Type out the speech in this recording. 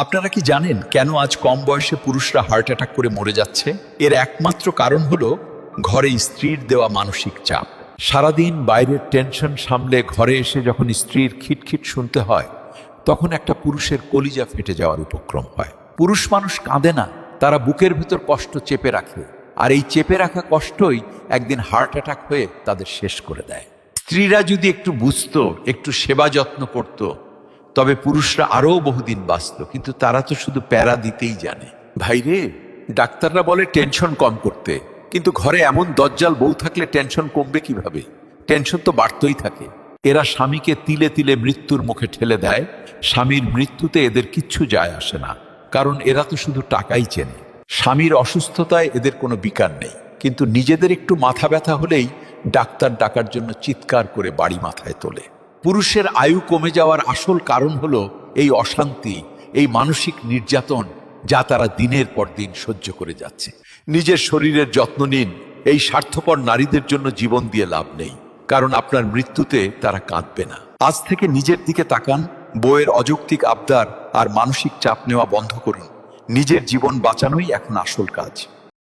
আপনারা কি জানেন কেন আজ কম বয়সে পুরুষরা হার্ট অ্যাটাক করে মরে যাচ্ছে? এর একমাত্র কারণ হলো ঘরে স্ত্রীর দেওয়া মানসিক চাপ। সারাদিন বাইরের টেনশন সামলে ঘরে এসে যখন স্ত্রীর খিটখিট শুনতে হয়, তখন একটা পুরুষের কলিজা ফেটে যাওয়ার উপক্রম হয়। পুরুষ মানুষ কাঁদে না, তারা বুকের ভেতর কষ্ট চেপে রাখে, আর এই চেপে রাখা কষ্টই একদিন হার্ট অ্যাটাক হয়ে তাদের শেষ করে দেয়। স্ত্রীরা যদি একটু বুঝতো, একটু সেবা যত্ন করত, তবে পুরুষরা আরও বহুদিন বাঁচত। কিন্তু তারা তো শুধু প্যারা দিতেই জানে। ভাইরে, ডাক্তাররা বলে টেনশন কম করতে, কিন্তু ঘরে এমন দজ্জাল বউ থাকলে টেনশন কমবে কিভাবে? টেনশন তো বাড়তেই থাকে। এরা স্বামীকে তিলে তিলে মৃত্যুর মুখে ঠেলে দেয়। স্বামীর মৃত্যুতে এদের কিচ্ছু যায় আসে না, কারণ এরা তো শুধু টাকাই চেনে। স্বামীর অসুস্থতায় এদের কোনো বিকার নেই, কিন্তু নিজেদের একটু মাথা ব্যথা হলেই ডাক্তার ডাকার জন্য চিৎকার করে বাড়ি মাথায় তোলে। পুরুষের আয়ু কমে যাওয়ার আসল কারণ হলো এই অশান্তি, এই মানসিক নির্যাতন, যা তারা দিনের পর দিন সহ্য করে যাচ্ছে। নিজের শরীরের যত্ন নিন। এই স্বার্থপর নারীদের জন্য জীবন দিয়ে লাভ নেই, কারণ আপনার মৃত্যুতে তারা কাঁদবে না। আজ থেকে নিজের দিকে তাকান। বউয়ের অযৌক্তিক আবদার আর মানসিক চাপ নেওয়া বন্ধ করুন। নিজের জীবন বাঁচানোই এখন আসল কাজ।